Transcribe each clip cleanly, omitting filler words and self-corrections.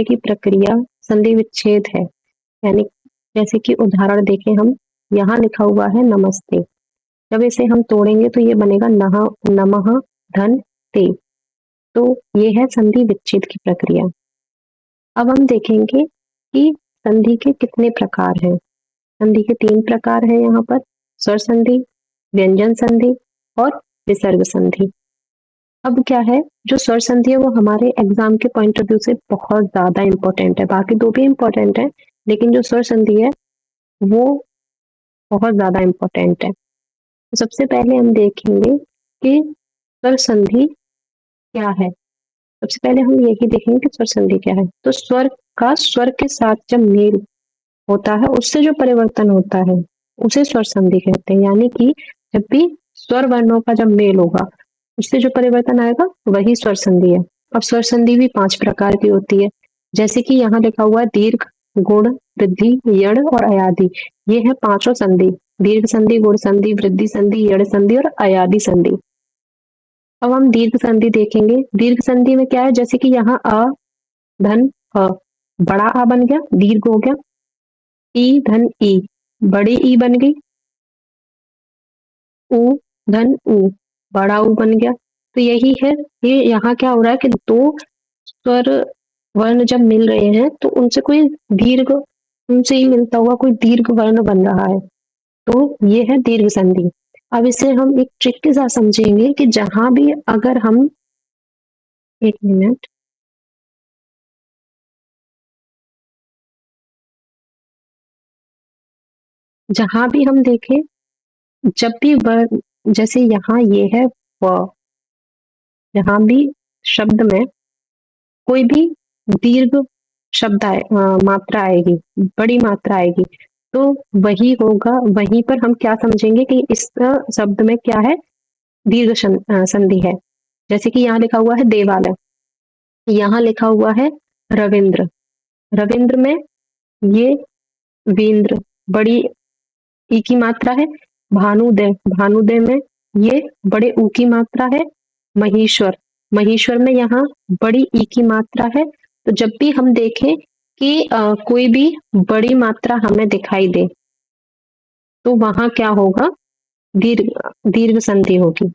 की प्रक्रिया संधि विच्छेद है। यानी जैसे कि उदाहरण देखें हम, यहाँ लिखा हुआ है नमस्ते, जब इसे हम तोड़ेंगे तो ये बनेगा नमः धन ते। तो ये है संधि विच्छेद की प्रक्रिया। अब हम देखेंगे कि संधि के कितने प्रकार हैं। संधि के 3 प्रकार है यहाँ पर, स्वर संधि, व्यंजन संधि और विसर्ग संधि। अब क्या है, जो स्वर संधि है वो हमारे एग्जाम के पॉइंट ऑफ व्यू से बहुत ज्यादा इंपॉर्टेंट है। बाकी 2 भी इंपॉर्टेंट है, लेकिन जो स्वर संधि है वो बहुत ज्यादा इंपॉर्टेंट है। तो सबसे पहले हम देखेंगे कि स्वर संधि क्या है। सबसे पहले हम यही देखेंगे कि स्वर संधि क्या है। तो स्वर का स्वर के साथ जब मेल होता है, उससे जो परिवर्तन होता है उसे स्वर संधि कहते हैं। यानी कि जब भी स्वर वर्णों का जब मेल होगा, उससे जो परिवर्तन आएगा वही स्वर संधि है। अब स्वर संधि भी 5 प्रकार की होती है, जैसे कि यहाँ लिखा हुआ है दीर्घ, गुण, वृद्धि, यण और अयादि। ये है 5 संधि, दीर्घ संधि, गुण संधि, वृद्धि संधि, यण संधि और अयादि संधि। अब हम दीर्घ संधि देखेंगे। दीर्घ संधि में क्या है, जैसे कि यहाँ अ धन अ, बड़ा आ बन गया, दीर्घ हो गया। ई धन ई, बड़ी ई बन गई। ऊ धन ऊ, बड़ा ऊ बन गया। तो यही है, ये यहाँ क्या हो रहा है कि 2 स्वर वर्ण जब मिल रहे हैं तो उनसे कोई दीर्घ, उनसे ही मिलता हुआ कोई दीर्घ वर्ण बन रहा है, तो ये है दीर्घ संधि। अब इसे हम एक ट्रिक के साथ समझेंगे कि जहां भी अगर हम, एक मिनट, जहां भी हम देखें, जब भी वर्ण, जैसे यहाँ ये है व, जहां भी शब्द में कोई भी दीर्घ शब्द आए, मात्रा आएगी, बड़ी मात्रा आएगी, तो वही होगा, वहीं पर हम क्या समझेंगे कि इस शब्द में क्या है, दीर्घ संधि है। जैसे कि यहाँ लिखा हुआ है देवालय, यहाँ लिखा हुआ है रविंद्र। रविंद्र में ये वींद्र, बड़ी ई की मात्रा है। भानुदय, भानुदय में ये बड़े ऊ की मात्रा है। महेश्वर, महेश्वर में यहाँ बड़ी ई की मात्रा है। तो जब भी हम देखें कि कोई भी बड़ी मात्रा हमें दिखाई दे, तो वहां क्या होगा, दीर्घ दीर्घ संधि होगी।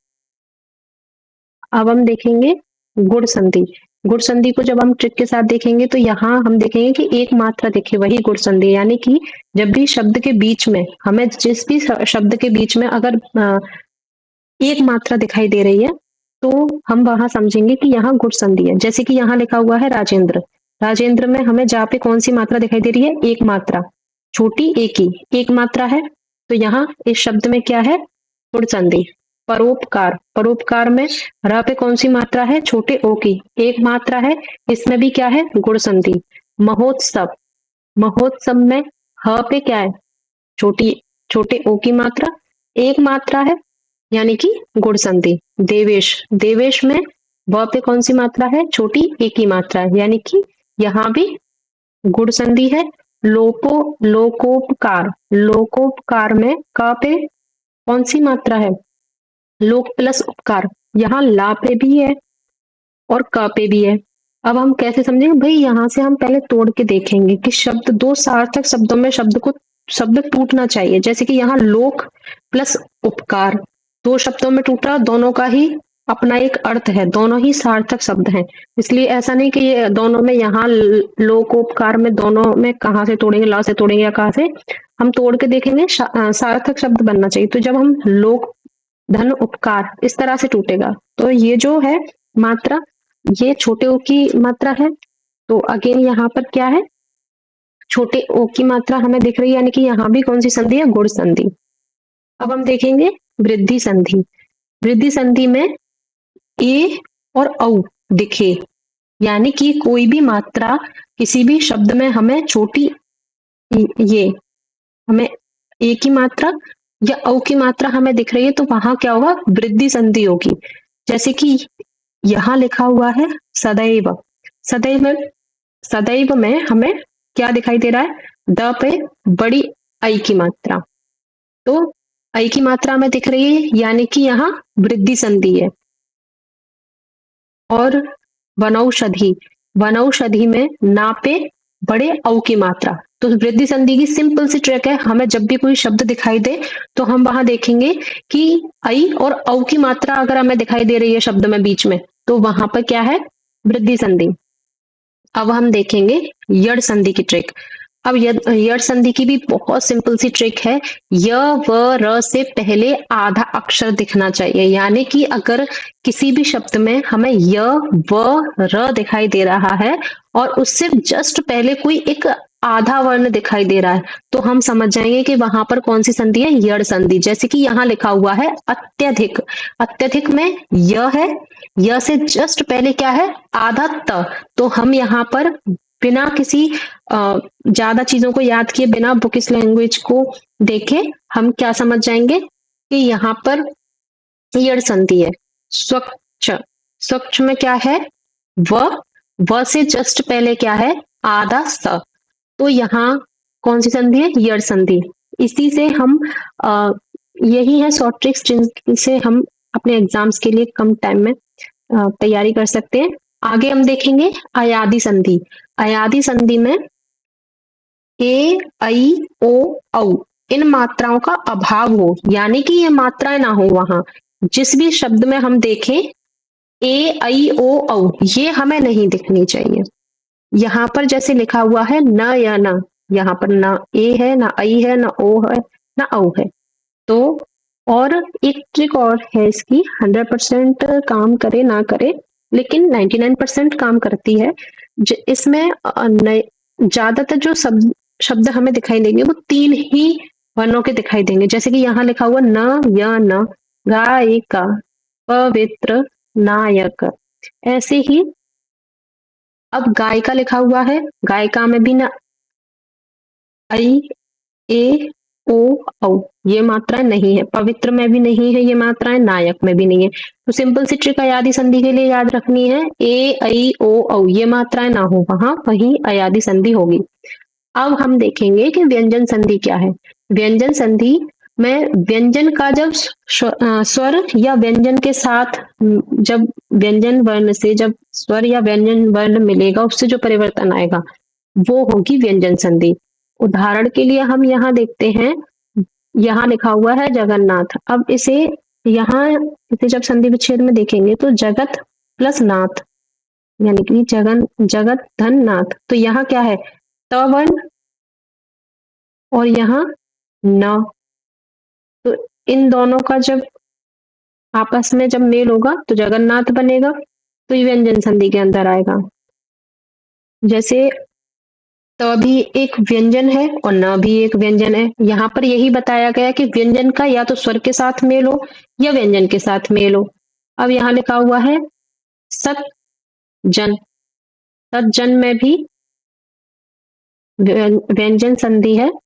अब हम देखेंगे गुण संधि। गुण संधि को जब हम ट्रिक के साथ देखेंगे तो यहाँ हम देखेंगे कि एक मात्रा दिखे, वही गुण संधि। यानी कि जब भी शब्द के बीच में, हमें जिस भी शब्द के बीच में अगर एक मात्रा दिखाई दे रही है, तो हम वहां समझेंगे कि यहाँ गुण संधि है। जैसे कि यहाँ लिखा हुआ है राजेंद्र, राजेंद्र में हमें जहाँ पे कौन सी मात्रा दिखाई दे रही है, एक मात्रा, छोटी एक ही, एक मात्रा है। तो यहाँ इस शब्द में क्या है, गुण संधि। परोपकार, परोपकार में र पे कौन सी मात्रा है, छोटे ओ की, एक मात्रा है, इसमें भी क्या है, गुण संधि। महोत्सव, महोत्सव में ह पे क्या है, छोटी, छोटे ओ की मात्रा, एक मात्रा है, यानी कि गुण संधि। देवेश, देवेश में व पे कौन सी मात्रा है, छोटी एक ही मात्रा है, यानी कि यहाँ भी गुण संधि है। लोको, लोकोपकार, लोकोपकार में क पे कौन सी मात्रा है, लोक प्लस उपकार, यहाँ ला पे भी है और क पे भी है। अब हम कैसे समझेंगे भाई, यहाँ से हम पहले तोड़ के देखेंगे कि शब्द, 2 सार्थक शब्दों में शब्द टूटना चाहिए। जैसे कि यहाँ लोक प्लस उपकार, 2 शब्दों में टूटा, दोनों का ही अपना एक अर्थ है, दोनों ही सार्थक शब्द हैं। इसलिए ऐसा नहीं कि ये दोनों में, यहाँ लोकोपकार में दोनों में कहाँ से तोड़ेंगे, ला से तोड़ेंगे या कहाँ से, हम तोड़ के देखेंगे, सार्थक शब्द बनना चाहिए। तो जब हम लोक धन उपकार इस तरह से टूटेगा, तो ये जो है मात्रा, ये छोटे ओ की मात्रा है। तो अगेन यहाँ पर क्या है, छोटे ओ की मात्रा हमें दिख रही है, यानी कि यहाँ भी कौन सी संधि है, गुण संधि। अब हम देखेंगे वृद्धि संधि। वृद्धि संधि में ए और औ दिखे, यानी कि कोई भी मात्रा किसी भी शब्द में हमें छोटी, ये हमें ए की मात्रा या औ की मात्रा हमें दिख रही है, तो वहां क्या होगा, वृद्धि संधि होगी। जैसे कि यहाँ लिखा हुआ है सदैव, सदैव में, सदैव में हमें क्या दिखाई दे रहा है, द पे बड़ी आई की मात्रा, तो आई की मात्रा हमें दिख रही है, यानी कि यहाँ वृद्धि संधि है। और वनौषधि, वनौषधि में ना पे बड़े औ की मात्रा। तो वृद्धि संधि की सिंपल सी ट्रिक है, हमें जब भी कोई शब्द दिखाई दे तो हम वहां देखेंगे कि आई और औ की मात्रा अगर हमें दिखाई दे रही है शब्द में बीच में, तो वहां पर क्या है, वृद्धि संधि। अब हम देखेंगे यड़ संधि की ट्रिक। अब यड़ संधि की भी बहुत सिंपल सी ट्रिक है। य व र से पहले आधा अक्षर दिखना चाहिए, यानी कि अगर किसी भी शब्द में हमें य व र दिखाई दे रहा है और उससे जस्ट पहले कोई एक आधा वर्ण दिखाई दे रहा है, तो हम समझ जाएंगे कि वहां पर कौन सी संधि है, यड़ संधि। जैसे कि यहाँ लिखा हुआ है अत्यधिक। अत्यधिक में य है, य से जस्ट पहले क्या है, आधा त। तो हम यहाँ पर बिना किसी ज्यादा चीजों को याद किए, बिना बुक इस लैंग्वेज को देखे, हम क्या समझ जाएंगे कि यहाँ पर यड़ संधि है। स्वच्छ, स्वच्छ में क्या है, व, व से जस्ट पहले क्या है, आधा स। तो यहाँ कौन सी संधि है, यड़ संधि। इसी से हम यही है शॉर्ट ट्रिक्स जिनसे हम अपने एग्जाम्स के लिए कम टाइम में तैयारी कर सकते हैं। आगे हम देखेंगे अयादि संधि। अयादि संधि में ए, ऐ, ओ, औ इन मात्राओं का अभाव हो, यानी कि ये मात्राएं ना हो वहां। जिस भी शब्द में हम देखें ए, ऐ, ओ, औ ये हमें नहीं दिखनी चाहिए। यहाँ पर जैसे लिखा हुआ है न या न, यहाँ पर ना ए है, ना ऐ है, ना ओ है, ना औ है। तो और एक ट्रिक और है इसकी, 100% काम करे ना करे, लेकिन 99% काम करती है। इसमें ज्यादातर जो शब्द हमें दिखाई देंगे वो तीन ही वर्णों के दिखाई देंगे। जैसे कि यहाँ लिखा हुआ न या न, गायिका, पवित्र, नायक। ऐसे ही अब गायिका लिखा हुआ है, गायिका में भी ना ऐ, ए, ओ, औ ये मात्राएं नहीं है। पवित्र में भी नहीं है ये मात्राएं, नायक में भी नहीं है। तो सिंपल सी ट्रिक अयादि संधि के लिए याद रखनी है, ए, ऐ, ओ, औ ये मात्राएं ना हो वहां, वही अयादि संधि होगी। अब हम देखेंगे कि व्यंजन संधि क्या है। व्यंजन संधि में व्यंजन का जब स्वर या व्यंजन के साथ जब व्यंजन वर्ण से जब स्वर या व्यंजन वर्ण मिलेगा, उससे जो परिवर्तन आएगा वो होगी व्यंजन संधि। उदाहरण के लिए हम यहाँ देखते हैं, यहाँ लिखा हुआ है जगन्नाथ। अब इसे जब संधि विच्छेद में देखेंगे तो जगत प्लस नाथ, यानी कि जगत धन नाथ। तो यहाँ क्या है, त वर्ण और यहाँ न। तो इन दोनों का जब आपस में जब मेल होगा तो जगन्नाथ बनेगा, तो ये व्यंजन संधि के अंदर आएगा। जैसे त भी एक व्यंजन है और न भी एक व्यंजन है। यहाँ पर यही बताया गया कि व्यंजन का या तो स्वर के साथ मेल हो या व्यंजन के साथ मेल हो। अब यहाँ लिखा हुआ है सतजन। सतजन में भी व्यंजन संधि है